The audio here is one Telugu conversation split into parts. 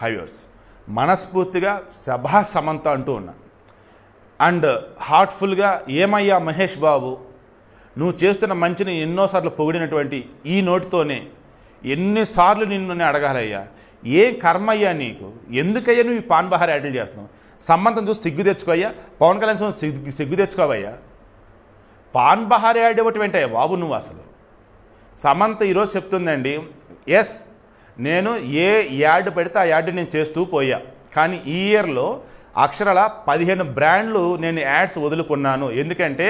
హైవర్స్ మనస్ఫూర్తిగా సభా సమంత అంటూ ఉన్నా. అండ్ హార్ట్ఫుల్గా ఏమయ్యా మహేష్ బాబు, నువ్వు చేస్తున్న మంచిని ఎన్నోసార్లు పొగిడినటువంటి ఈ నోటితోనే ఎన్నిసార్లు నిన్ను అడగాలయ్యా, ఏం కర్మయ్యా నీకు, ఎందుకయ్యా నువ్వు ఈ పాన్ బహార్ యాడ్లు చేస్తున్నావు? సంబంధం చూసి సిగ్గు తెచ్చుకోయ్యా, పవన్ కళ్యాణ్ చూసి సిగ్గు తెచ్చుకోవయ్యా. పాన్ బహార్ యాడ్ ఇవ్వటం ఏంటయ్యా బాబు నువ్వు అసలు? సమంత ఈరోజు చెప్తుందండి, ఎస్ నేను ఏ యాడ్ పెడితే ఆ యాడ్ నేను చేస్తూ పోయా, కానీ ఈ ఇయర్లో అక్షరాల 15 బ్రాండ్లు నేను యాడ్స్ వదులుకున్నాను. ఎందుకంటే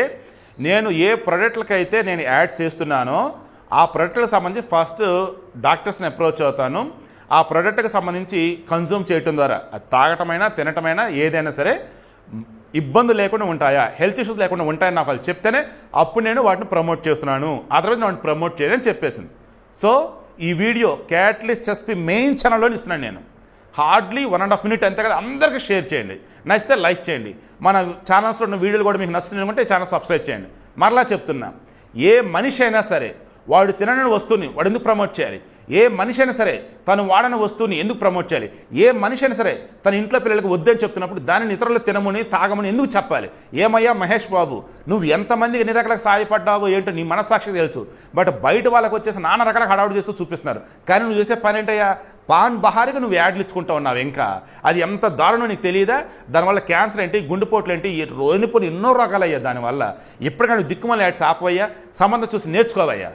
నేను ఏ ప్రొడక్ట్లకైతే నేను యాడ్స్ చేస్తున్నానో ఆ ప్రొడక్ట్లకు సంబంధించి ఫస్ట్ డాక్టర్స్ని అప్రోచ్ అవుతాను. ఆ ప్రోడక్ట్కి సంబంధించి కన్జ్యూమ్ చేయటం ద్వారా అది తాగటమైనా తినటమైనా ఏదైనా సరే ఇబ్బందులు లేకుండా ఉంటాయా, హెల్త్ ఇష్యూస్ లేకుండా ఉంటాయని నాకు వాళ్ళు చెప్తేనే అప్పుడు నేను వాటిని ప్రమోట్ చేస్తున్నాను, అదర్వైజ్ నేను ప్రమోట్ చేయని చెప్పేసింది. సో ఈ వీడియో క్యాటలిస్ట్ ఎస్పీ మెయిన్ ఛానల్లో ఇస్తున్నాను నేను. హార్డ్లీ 1.5 minute అంతే కదా, అందరికీ షేర్ చేయండి, నచ్చితే లైక్ చేయండి. మన ఛానల్స్లో ఉన్న వీడియోలు కూడా మీకు నచ్చుతుంది అనుకుంటే ఛానల్ సబ్స్క్రైబ్ చేయండి. మరలా చెప్తున్నా, ఏ మనిషి అయినా సరే వాడు తినని వస్తువుని వాడు ఎందుకు ప్రమోట్ చేయాలి? ఏ మనిషి అయినా సరే తను వాడని వస్తువుని ఎందుకు ప్రమోట్ చేయాలి? ఏ మనిషి అయినా సరే తన ఇంట్లో పిల్లలకు వద్దని చెప్తున్నప్పుడు దానిని ఇతరులు తినమని తాగమని ఎందుకు చెప్పాలి? ఏమయ్యా మహేష్ బాబు, నువ్వు ఎంతమందికి ఎన్ని రకాలకు సాయపడ్డావో ఏంటో నీ మనస్సాక్షికి తెలుసు. బట్ బయట వాళ్ళకి వచ్చేసి నానా రకాలకు హడావుడి చేస్తూ చూపిస్తున్నారు. కానీ నువ్వు చేసే పని ఏంటయ్యా? పాన్ బహార్కి నువ్వు యాడ్లు ఇచ్చుకుంటూ ఉన్నావు. ఇంకా అది ఎంత దారుణం నీకు తెలియదా? దానివల్ల క్యాన్సర్ ఏంటి, గుండెపోట్లు ఏంటి, రోనిపోని ఎన్నో రకాలయ్యా దానివల్ల. ఇప్పటికైనా దిక్కుమల యాడ్స్ ఆపవయ్యా, సంబంధం చూసి నేర్చుకోవయ్యా.